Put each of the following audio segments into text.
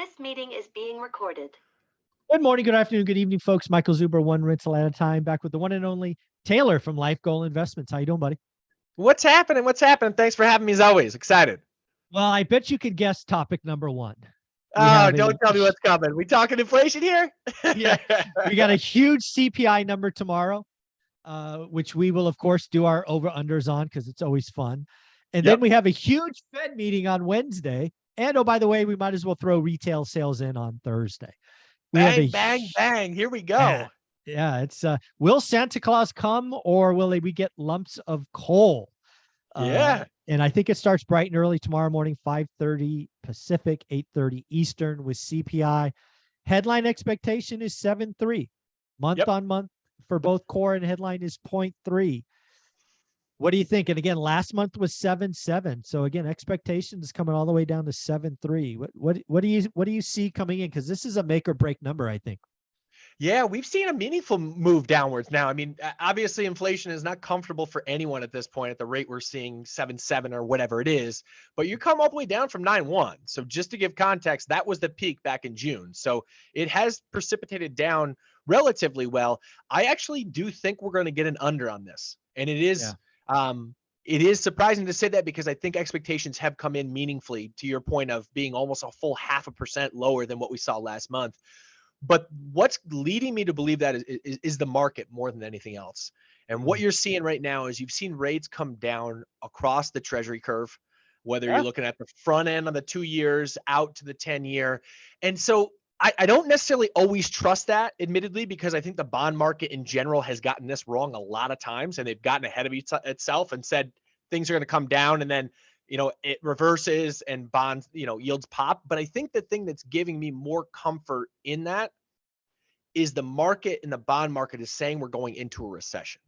This meeting is being recorded. Good morning, good afternoon, good evening, folks. Michael Zuber, one rental at a time, back with the one and only Taylor from Life Goal Investments. How you doing, buddy? What's happening? What's happening? Thanks for having me as always. Excited. Well, I bet you could guess topic number one. Oh, don't tell me what's coming. We talking inflation here? Yeah, we got a huge CPI number tomorrow, which we will, of course, do our over-unders on because it's always fun. And then we have a huge Fed meeting on Wednesday. And, oh, by the way, we might as well throw retail sales in on Thursday. Bang, bang, bang. Here we go. Yeah, it's will Santa Claus come or will we get lumps of coal? And I think it starts bright and early tomorrow morning, 5:30 Pacific, 8:30 Eastern with CPI. Headline expectation is 7.3. Month on month for both core and headline is 0.3. What do you think? And again, last month was 7.7. So again, expectations coming all the way down to 7.3. What do you see coming in? Because this is a make or break number, I think. Yeah, we've seen a meaningful move downwards now. I mean, obviously inflation is not comfortable for anyone at this point at the rate we're seeing 7.7 or whatever it is, but you come all the way down from 9.1. So just to give context, that was the peak back in June. So it has precipitated down relatively well. I actually do think we're going to get an under on this. And it is, it is surprising to say that because I think expectations have come in meaningfully to your point of being almost a full 0.5% lower than what we saw last month. But what's leading me to believe that is the market more than anything else. And what you're seeing right now is you've seen rates come down across the treasury curve, whether you're looking at the front end of the 2 years out to the 10-year. And so I don't necessarily always trust that, admittedly, because I think the bond market in general has gotten this wrong a lot of times, and they've gotten ahead of itself and said things are going to come down and then it reverses and bonds, yields pop. But I think the thing that's giving me more comfort in that is the market and the bond market is saying we're going into a recession.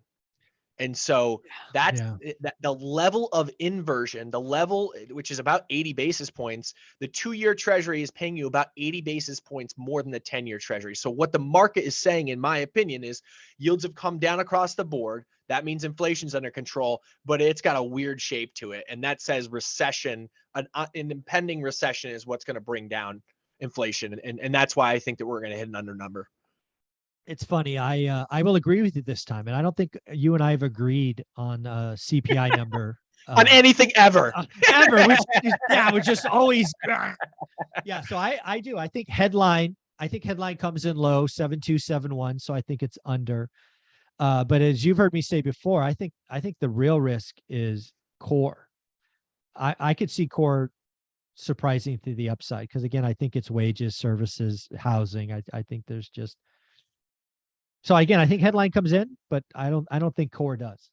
And so that's the level of inversion, the level, which is about 80 basis points, the 2-year treasury is paying you about 80 basis points more than the 10-year treasury. So what the market is saying, in my opinion, is yields have come down across the board. That means inflation's under control, but it's got a weird shape to it. And that says recession, an impending recession is what's going to bring down inflation. And that's why I think that we're going to hit an under number. It's funny. I will agree with you this time, and I don't think you and I have agreed on a CPI number on anything ever. We're just always. So I do. I think headline comes in low 7.271. So I think it's under. But as you've heard me say before, I think the real risk is core. I could see core surprising to the upside because again, I think it's wages, services, housing. I think there's just. So again, I think headline comes in, but I don't think core does.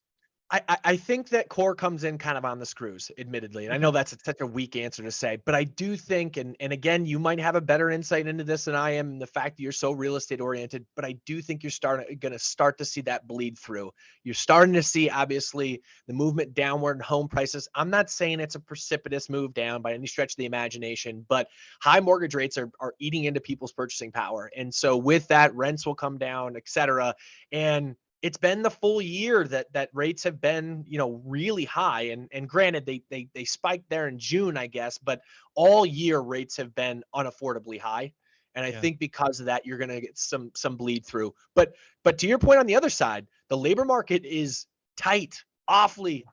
I think that core comes in kind of on the screws, admittedly. And I know that's such a weak answer to say, but I do think, and again, you might have a better insight into this than I am, the fact that you're so real estate oriented, but I do think you're going to start to see that bleed through. You're starting to see, obviously, the movement downward in home prices. I'm not saying it's a precipitous move down by any stretch of the imagination, but high mortgage rates are eating into people's purchasing power. And so with that, rents will come down, et cetera. And it's been the full year that rates have been, really high. And granted, they spiked there in June, I guess, but all year rates have been unaffordably high. And I think because of that, you're going to get some bleed through. But to your point on the other side, the labor market is tight, awfully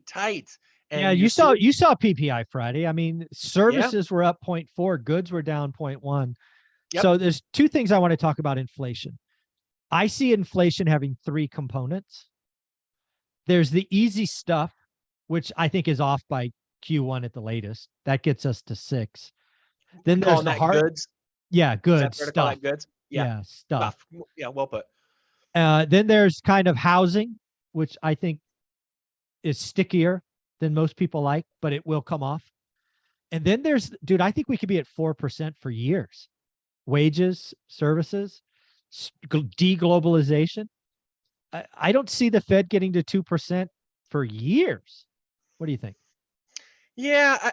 tight. And you saw PPI Friday. I mean, services were up 0.4, goods were down 0.1. So there's two things I want to talk about inflation. I see inflation having 3 components. There's the easy stuff, which I think is off by Q1 at the latest. That gets us to 6. Then there's the hard goods. Yeah, goods stuff. Goods. Stuff. Yeah, well put. Then there's kind of housing, which I think is stickier than most people like, but it will come off. And then there's, dude, I think we could be at 4% for years. Wages, services, deglobalization. I don't see the Fed getting to 2% for years. What do you think? Yeah,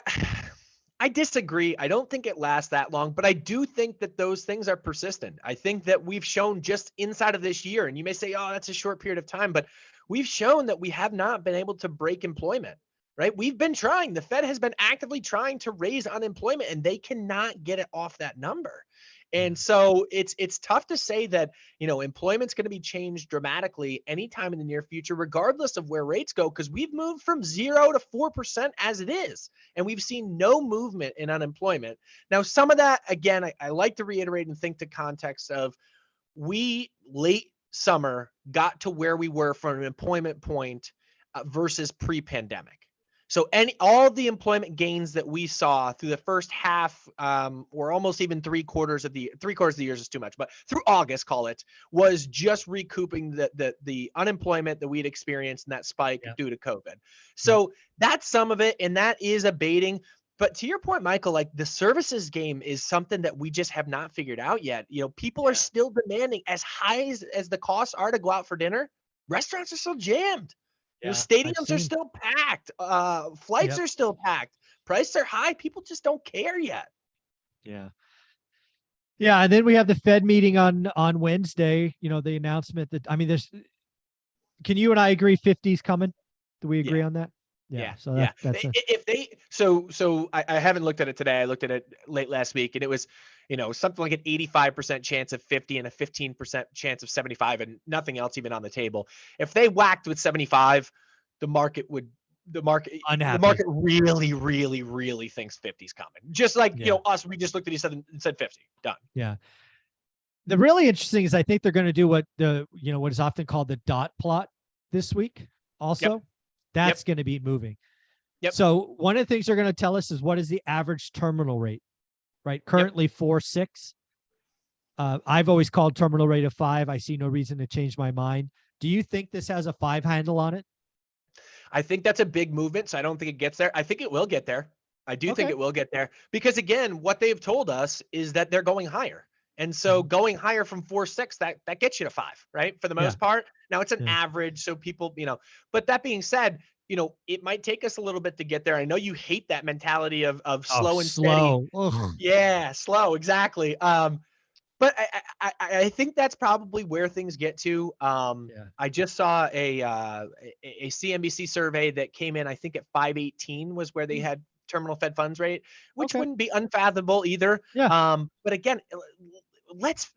I disagree. I don't think it lasts that long, but I do think that those things are persistent. I think that we've shown just inside of this year, and you may say, oh, that's a short period of time, but we've shown that we have not been able to break employment. right? We've been trying. The Fed has been actively trying to raise unemployment, and they cannot get it off that number. And so it's tough to say that, employment's going to be changed dramatically anytime in the near future, regardless of where rates go, because we've moved from 0 to 4% as it is, and we've seen no movement in unemployment. Now, some of that, again, I like to reiterate and think the context of, we late summer got to where we were from an employment point versus pre-pandemic. So all the employment gains that we saw through the first half, or almost even 3/4 of the year is too much, but through August, call it, was just recouping the unemployment that we'd experienced in that spike due to COVID. So that's some of it, and that is abating. But to your point, Michael, like, the services game is something that we just have not figured out yet. People are still demanding, as high as the costs are to go out for dinner. Restaurants are still jammed. Stadiums are still packed. Flights are still packed. Prices are high. People just don't care yet. Yeah. Yeah. And then we have the Fed meeting on Wednesday, the announcement that, can you and I agree 50's coming? Do we agree on that? Yeah. So that's if they, so I haven't looked at it today. I looked at it late last week, and it was, something like an 85% chance of 50 and a 15% chance of 75, and nothing else even on the table. If they whacked with 75, the market really, really, really thinks 50's coming. Just like, us, we just looked at each other and said 50, done. Yeah. The really interesting is, I think they're going to do what is often called the dot plot this week also. Yep. That's going to be moving. Yep. So one of the things they're going to tell us is, what is the average terminal rate, right? Currently 4.6. I've always called terminal rate of 5. I see no reason to change my mind. Do you think this has a 5 handle on it? I think that's a big movement, so I don't think it gets there. I think it will get there. I do think it will get there, because, again, what they've told us is that they're going higher. And so going higher from 4.6, that gets you to 5, right? For the most part. Now, it's an average, so people, but that being said, it might take us a little bit to get there. I know you hate that mentality of slow and steady. Yeah, slow, exactly. But I think that's probably where things get to. I just saw a CNBC survey that came in, I think at 5.18 was where they had terminal Fed funds rate, which wouldn't be unfathomable either. But again, let's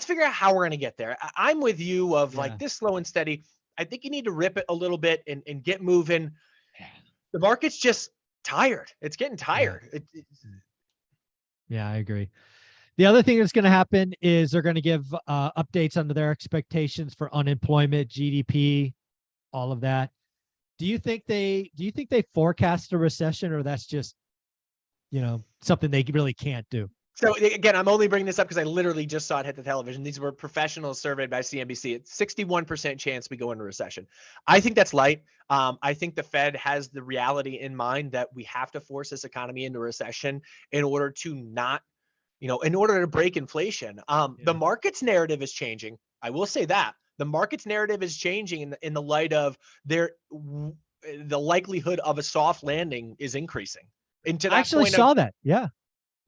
figure out how we're going to get there. I'm with you of like this slow and steady. I think you need to rip it a little bit and get moving. The market's just tired. It's getting tired. Yeah, I agree. The other thing that's going to happen is they're going to give updates under their expectations for unemployment, GDP, all of that. Do you think they forecast a recession, or that's just, something they really can't do? So again, I'm only bringing this up because I literally just saw it hit the television. These were professionals surveyed by CNBC. It's 61% chance we go into recession. I think that's light. I think the Fed has the reality in mind that we have to force this economy into recession in order to not, in order to break inflation. The market's narrative is changing. I will say that. The market's narrative is changing in the light of the likelihood of a soft landing is increasing. And to that I actually saw that. Yeah.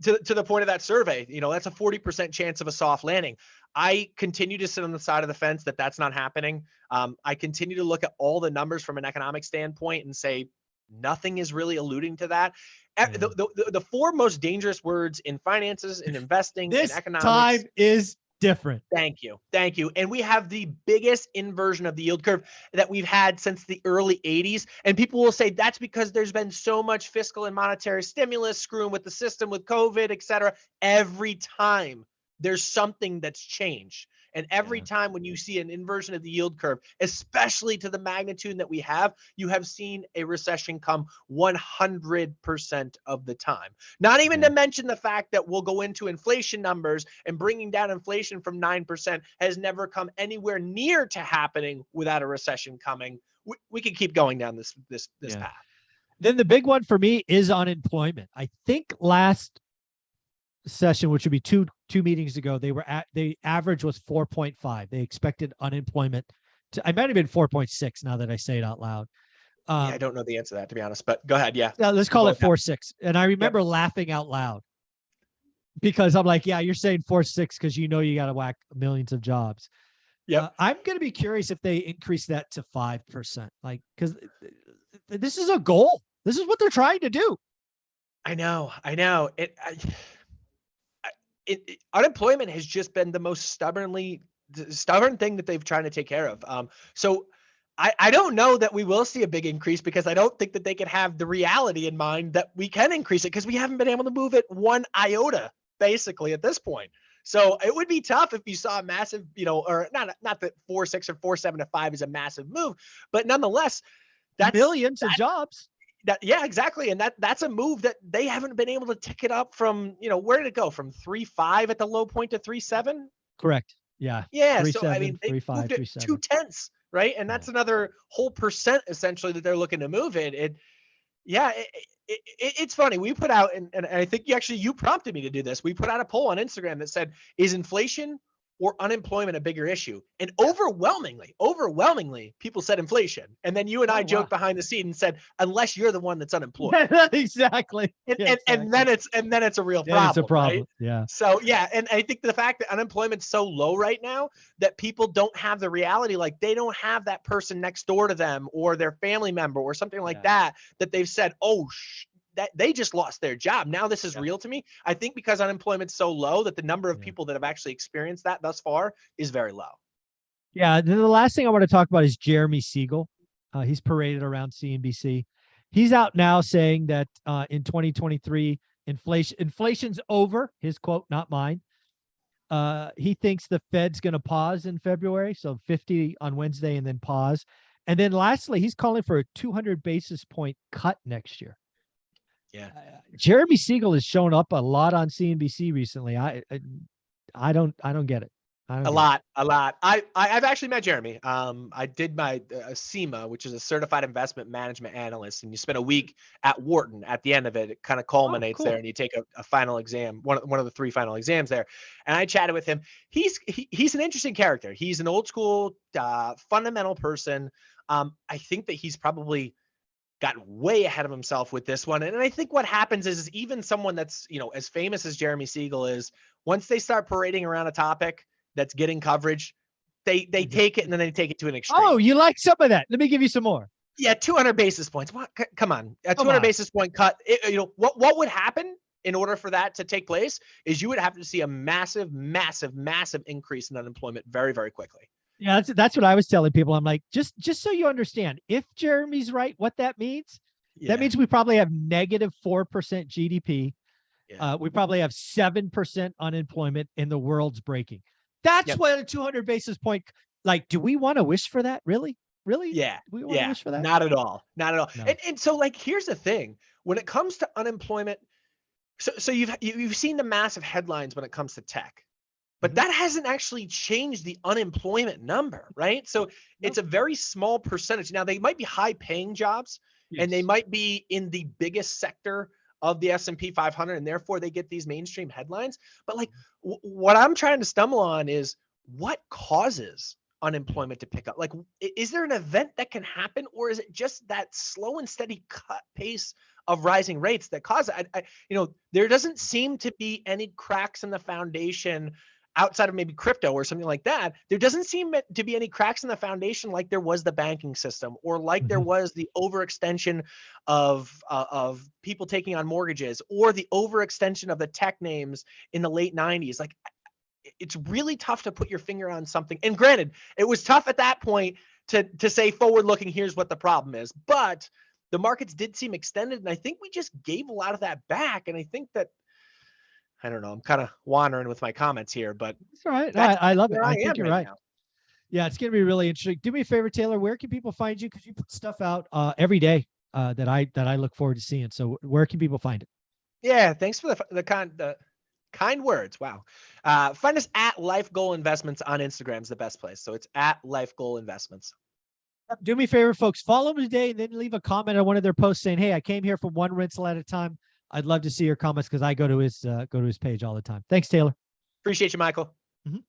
To the point of that survey, that's a 40% chance of a soft landing. I continue to sit on the side of the fence that that's not happening. I continue to look at all the numbers from an economic standpoint and say nothing is really alluding to that. The 4 most dangerous words in finances and investing and economics. This time is different. Thank you. And we have the biggest inversion of the yield curve that we've had since the early 80s. And people will say that's because there's been so much fiscal and monetary stimulus screwing with the system with COVID, et cetera. Every time there's something that's changed. And every time when you see an inversion of the yield curve, especially to the magnitude that we have, you have seen a recession come 100% of the time. Not even to mention the fact that we'll go into inflation numbers, and bringing down inflation from 9% has never come anywhere near to happening without a recession coming. We can keep going down this path. Then the big one for me is unemployment. I think last session, which would be two meetings ago, the average was 4.5. They expected unemployment I might have been 4.6 now that I say it out loud. I don't know the answer to that, to be honest, but go ahead. Yeah. Let's call it 4.6. And I remember laughing out loud because I'm like, yeah, you're saying 4.6 because you got to whack millions of jobs. Yeah. I'm going to be curious if they increase that to 5%. Like, because This is a goal. This is what they're trying to do. I know. Unemployment has just been the most stubborn thing that they've tried to take care of. So I don't know that we will see a big increase, because I don't think that they can have the reality in mind that we can increase it, because we haven't been able to move it one iota basically at this point. So it would be tough if you saw a massive, or not that 4.6 or 4.7 to 5 is a massive move, but nonetheless, that's millions of jobs. Yeah, exactly. And that's a move that they haven't been able to tick it up from, where did it go? From 3.5 at the low point to 3.7? Correct. Yeah. Yeah. 3.7, So I mean, they 3.5, moved it 3.7. 0.2, right? And that's another whole percent essentially that they're looking to move it. It's funny. We put out, and I think you prompted me to do this. We put out a poll on Instagram that said, is inflation or unemployment a bigger issue? And overwhelmingly, people said inflation. And then you and I joked behind the scene and said, unless you're the one that's unemployed. Exactly. And then it's a real problem. It's a problem. Right? Yeah. So yeah, and I think the fact that unemployment's so low right now that people don't have the reality, like they don't have that person next door to them or their family member or something like that they've said, oh, that they just lost their job. Now this is real to me. I think because unemployment's so low that the number of people that have actually experienced that thus far is very low. Yeah. The last thing I want to talk about is Jeremy Siegel. He's paraded around CNBC. He's out now saying that in 2023, inflation's over. His quote, not mine. He thinks the Fed's going to pause in February, so 50 on Wednesday and then pause. And then lastly, he's calling for a 200 basis point cut next year. Yeah. Jeremy Siegel has shown up a lot on CNBC recently. I don't get it. A lot. I've actually met Jeremy. I did my SEMA, which is a certified investment management analyst, and you spend a week at Wharton. At the end of it, it kind of culminates there, and you take a final exam, one of the 3 final exams there. And I chatted with him. He's an interesting character. He's an old school fundamental person. I think that he's probably got way ahead of himself with this one. And I think what happens is even someone that's, as famous as Jeremy Siegel is, once they start parading around a topic that's getting coverage, they take it and then they take it to an extreme. Oh, you like some of that? Let me give you some more. Yeah, 200 basis points. What? Come on, a 200 basis point cut. What would happen in order for that to take place is you would have to see a massive increase in unemployment very, very quickly. Yeah, that's what I was telling people. I'm like, just so you understand, if Jeremy's right, what that means, that means we probably have negative 4% GDP. Yeah. We probably have 7% unemployment, and the world's breaking. That's what a 200 basis point. Like, do we want to wish for that? Really? Yeah. We want to wish for that? Not at all. No. And so, like, here's the thing: when it comes to unemployment, so you've seen the massive headlines when it comes to tech. But that hasn't actually changed the unemployment number, right? So it's a very small percentage. Now, they might be high-paying jobs, and they might be in the biggest sector of the S&P 500, and therefore they get these mainstream headlines. But like, what I'm trying to stumble on is what causes unemployment to pick up? Like, is there an event that can happen, or is it just that slow and steady pace of rising rates that cause it? There doesn't seem to be any cracks in the foundation outside of maybe crypto or something like that. There doesn't seem to be any cracks in the foundation like there was the banking system, or like there was the overextension of people taking on mortgages, or the overextension of the tech names in the late 90s. Like, it's really tough to put your finger on something. And granted, it was tough at that point to say forward looking, here's what the problem is. But the markets did seem extended, and I think we just gave a lot of that back. And I think that, I don't know, I'm kind of wandering with my comments here, but it's all right. I love it. I think you're right. Now. Yeah, it's going to be really interesting. Do me a favor, Taylor. Where can people find you? Because you put stuff out every day that I look forward to seeing. So where can people find it? Yeah, thanks for the kind words. Wow. Find us at Life Goal Investments on Instagram is the best place. So it's at Life Goal Investments. Do me a favor, folks. Follow them today, and then leave a comment on one of their posts saying, "Hey, I came here from one rental at a time." I'd love to see your comments because I go to his page all the time. Thanks, Taylor. Appreciate you, Michael.